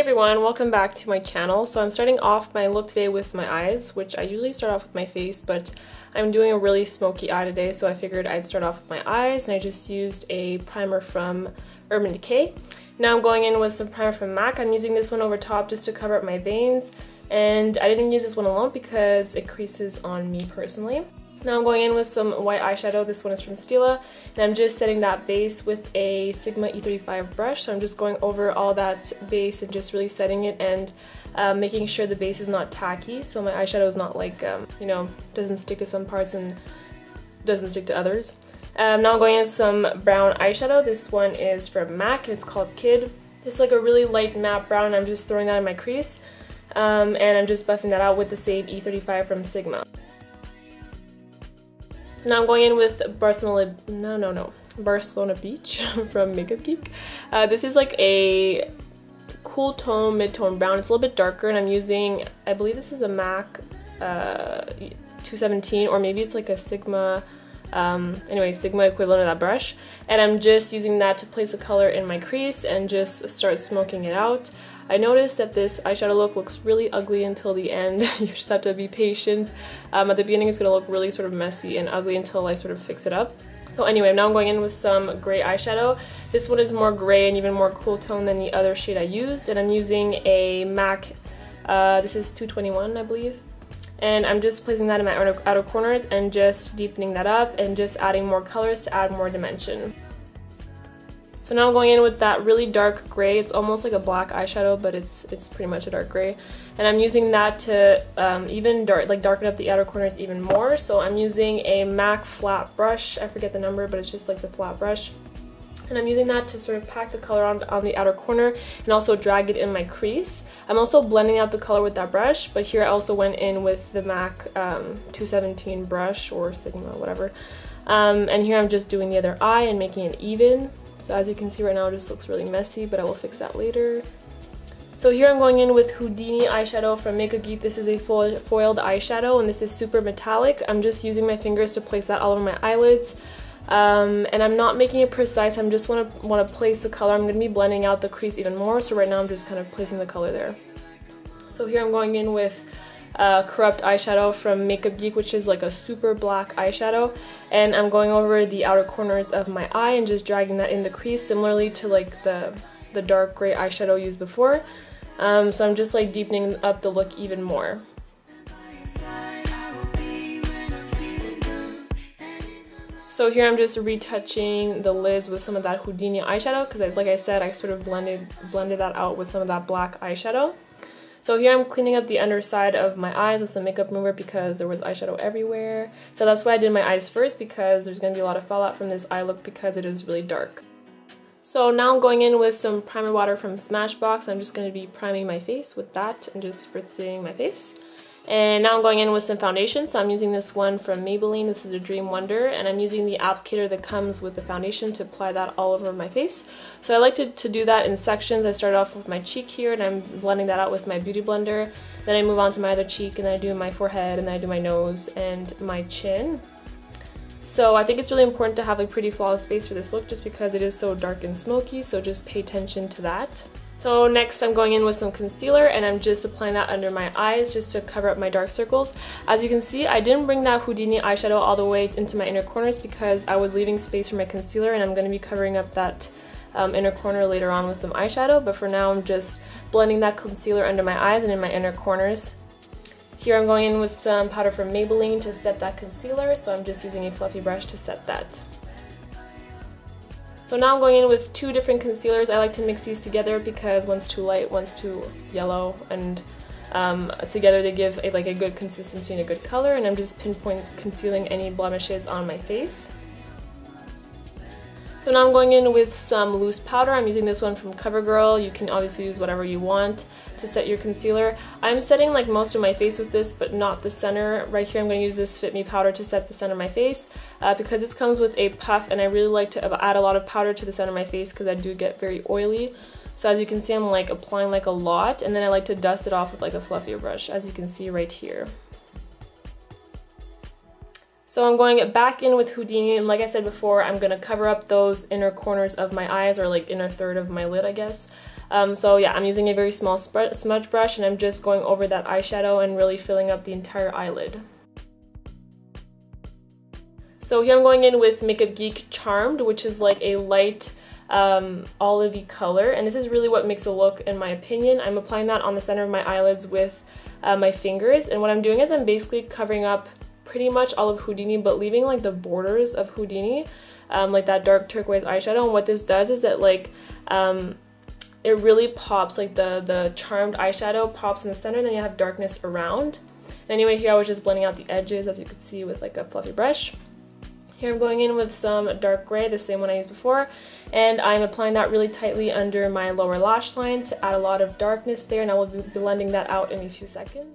everyone, welcome back to my channel. So I'm starting off my look today with my eyes, which I usually start off with my face, but I'm doing a really smoky eye today, so I figured I'd start off with my eyes, and I just used a primer from Urban Decay. Now I'm going in with some primer from MAC. I'm using this one over top just to cover up my veins, and I didn't use this one alone because it creases on me personally. Now I'm going in with some white eyeshadow. This one is from Stila, and I'm just setting that base with a Sigma E35 brush. So I'm just going over all that base and just really setting it and making sure the base is not tacky, so my eyeshadow is not like, doesn't stick to some parts and doesn't stick to others. Now I'm going in with some brown eyeshadow. This one is from MAC, and it's called Kid. It's like a really light matte brown, and I'm just throwing that in my crease, and I'm just buffing that out with the same E35 from Sigma. Now I'm going in with Barcelona Beach from Makeup Geek. This is like a cool tone, mid-tone brown. It's a little bit darker, and I'm using, I believe this is a MAC 217, or maybe it's like a Sigma, Sigma equivalent of that brush. And I'm just using that to place the color in my crease and just start smoking it out. I noticed that this eyeshadow look looks really ugly until the end. You just have to be patient. At the beginning it's going to look really sort of messy and ugly until I sort of fix it up. So anyway, now I'm going in with some gray eyeshadow. This one is more gray and even more cool tone than the other shade I used. And I'm using a MAC, this is 221 I believe. And I'm just placing that in my outer corners and just deepening that up and just adding more colors to add more dimension. So now I'm going in with that really dark gray. It's almost like a black eyeshadow, but it's pretty much a dark gray. And I'm using that to even darken up the outer corners even more. So I'm using a MAC flat brush. I forget the number, but it's just like the flat brush. And I'm using that to sort of pack the color on the outer corner and also drag it in my crease. I'm also blending out the color with that brush, but here I also went in with the MAC 217 brush, or Sigma, whatever. And here I'm just doing the other eye and making it even. So as you can see right now, it just looks really messy, but I will fix that later. So here I'm going in with Houdini eyeshadow from Makeup Geek. This is a foiled eyeshadow, and this is super metallic. I'm just using my fingers to place that all over my eyelids. And I'm not making it precise, I just want to place the color. I'm going to be blending out the crease even more, so right now I'm just kind of placing the color there. So here I'm going in with Corrupt eyeshadow from Makeup Geek, which is like a super black eyeshadow, and I'm going over the outer corners of my eye and just dragging that in the crease, similarly to like the dark gray eyeshadow used before. So I'm just like deepening up the look even more. So here I'm just retouching the lids with some of that Houdini eyeshadow because, like I said, I sort of blended that out with some of that black eyeshadow. So here I'm cleaning up the underside of my eyes with some makeup remover because there was eyeshadow everywhere. So that's why I did my eyes first, because there's going to be a lot of fallout from this eye look because it is really dark. So now I'm going in with some primer water from Smashbox. I'm just going to be priming my face with that and just spritzing my face. And now I'm going in with some foundation, so I'm using this one from Maybelline. This is a Dream Wonder, and I'm using the applicator that comes with the foundation to apply that all over my face. So I like to do that in sections. I start off with my cheek here, and I'm blending that out with my beauty blender. Then I move on to my other cheek, and then I do my forehead, and then I do my nose and my chin. So I think it's really important to have a pretty flawless base for this look just because it is so dark and smoky, so just pay attention to that. So next I'm going in with some concealer, and I'm just applying that under my eyes just to cover up my dark circles. As you can see, I didn't bring that Houdini eyeshadow all the way into my inner corners because I was leaving space for my concealer, and I'm going to be covering up that inner corner later on with some eyeshadow, but for now I'm just blending that concealer under my eyes and in my inner corners. Here I'm going in with some powder from Maybelline to set that concealer, so I'm just using a fluffy brush to set that. So now I'm going in with two different concealers. I like to mix these together because one's too light, one's too yellow, and together they give a good consistency and a good color, and I'm just pinpoint concealing any blemishes on my face. So now I'm going in with some loose powder. I'm using this one from Covergirl. You can obviously use whatever you want to set your concealer. I'm setting like most of my face with this, but not the center. Right here I'm going to use this Fit Me powder to set the center of my face because this comes with a puff, and I really like to add a lot of powder to the center of my face because I do get very oily. So as you can see, I'm like applying like a lot, and then I like to dust it off with like a fluffier brush, as you can see right here. So I'm going back in with Houdini, and like I said before, I'm going to cover up those inner corners of my eyes, or like inner third of my lid, I guess. So yeah, I'm using a very small smudge brush, and I'm just going over that eyeshadow and really filling up the entire eyelid. So here I'm going in with Makeup Geek Charmed, which is like a light olivey color, and this is really what makes it look, in my opinion. I'm applying that on the center of my eyelids with my fingers, and what I'm doing is I'm basically covering up pretty much all of Houdini, but leaving like the borders of Houdini, like that dark turquoise eyeshadow. And what this does is that like it really pops, like the charmed eyeshadow pops in the center, and then you have darkness around. Anyway, here I was just blending out the edges, as you could see, with like a fluffy brush. Here I'm going in with some dark gray, the same one I used before, and I'm applying that really tightly under my lower lash line to add a lot of darkness there, and I will be blending that out in a few seconds.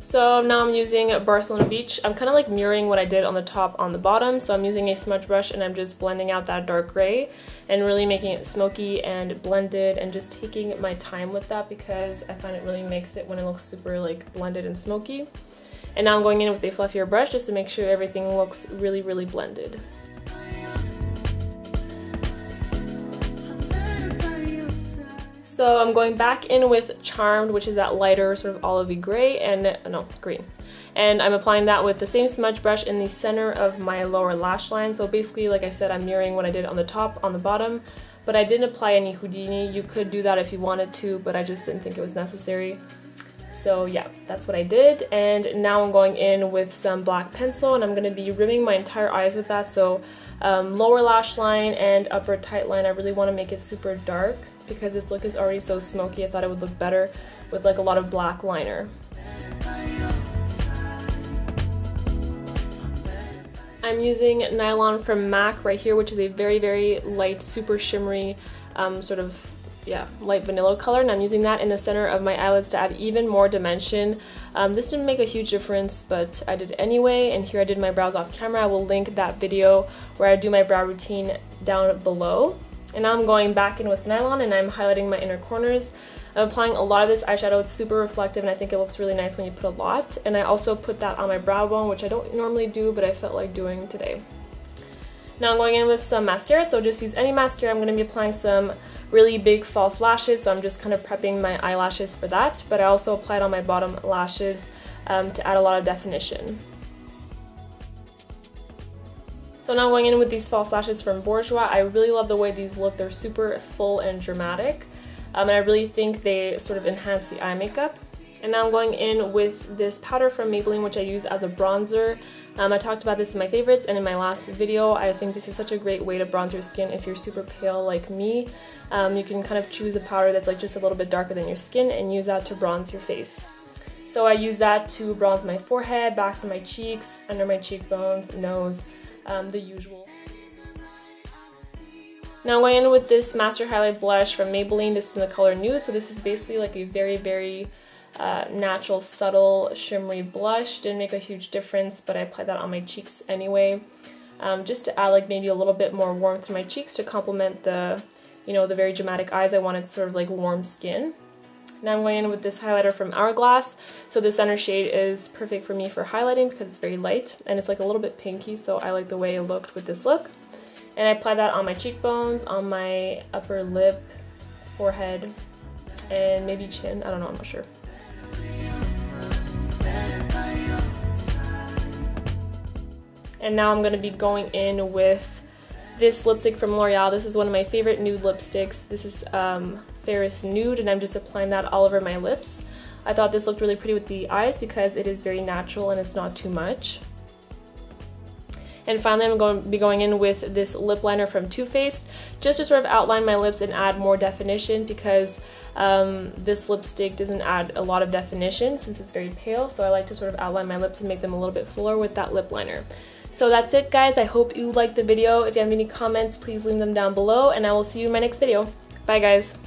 So now I'm using Barcelona Beach. I'm kind of like mirroring what I did on the top on the bottom, so I'm using a smudge brush and I'm just blending out that dark gray and really making it smoky and blended, and just taking my time with that because I find it really makes it when it looks super like blended and smoky. And now I'm going in with a fluffier brush just to make sure everything looks really, really blended. So I'm going back in with Charmed, which is that lighter sort of olivey gray, and no, green. And I'm applying that with the same smudge brush in the center of my lower lash line. So basically, like I said, I'm mirroring what I did on the top, on the bottom, but I didn't apply any Houdini. You could do that if you wanted to, but I just didn't think it was necessary. So yeah, that's what I did. And now I'm going in with some black pencil, and I'm going to be rimming my entire eyes with that. So lower lash line and upper tight line, I really want to make it super dark because this look is already so smoky. I thought it would look better with like a lot of black liner. I'm using Nylon from MAC right here, which is a very, very light, super shimmery sort of, yeah, light vanilla color, and I'm using that in the center of my eyelids to add even more dimension. This didn't make a huge difference, but I did anyway, and here I did my brows off camera. I will link that video where I do my brow routine down below. And now I'm going back in with Nylon, and I'm highlighting my inner corners. I'm applying a lot of this eyeshadow. It's super reflective, and I think it looks really nice when you put a lot. And I also put that on my brow bone, which I don't normally do, but I felt like doing today. Now I'm going in with some mascara, so just use any mascara. I'm going to be applying some really big false lashes, so I'm just kind of prepping my eyelashes for that, but I also applied on my bottom lashes to add a lot of definition. So now I'm going in with these false lashes from Bourjois. I really love the way these look. They're super full and dramatic, and I really think they sort of enhance the eye makeup. And now I'm going in with this powder from Maybelline, which I use as a bronzer. I talked about this in my favorites and in my last video. I think this is such a great way to bronze your skin if you're super pale like me. You can kind of choose a powder that's like just a little bit darker than your skin and use that to bronze your face. So I use that to bronze my forehead, backs of my cheeks, under my cheekbones, nose, the usual. Now I'm going in with this Master Highlight Blush from Maybelline. This is in the color Nude, so this is basically like a very, very natural, subtle, shimmery blush. Didn't make a huge difference, but I applied that on my cheeks anyway, just to add like maybe a little bit more warmth to my cheeks to complement the, you know, the very dramatic eyes. I wanted sort of like warm skin. Now I'm going in with this highlighter from Hourglass. So the center shade is perfect for me for highlighting because it's very light and it's like a little bit pinky, so I like the way it looked with this look. And I apply that on my cheekbones, on my upper lip, forehead, and maybe chin. I don't know, I'm not sure. And now I'm going to be going in with this lipstick from L'Oreal. This is one of my favorite nude lipsticks. This is Ferris Nude, and I'm just applying that all over my lips. I thought this looked really pretty with the eyes because it is very natural and it's not too much. And finally, I'm going to be going in with this lip liner from Too Faced, just to sort of outline my lips and add more definition because this lipstick doesn't add a lot of definition since it's very pale, so I like to sort of outline my lips and make them a little bit fuller with that lip liner. So that's it, guys. I hope you liked the video. If you have any comments, please leave them down below, and I will see you in my next video. Bye, guys.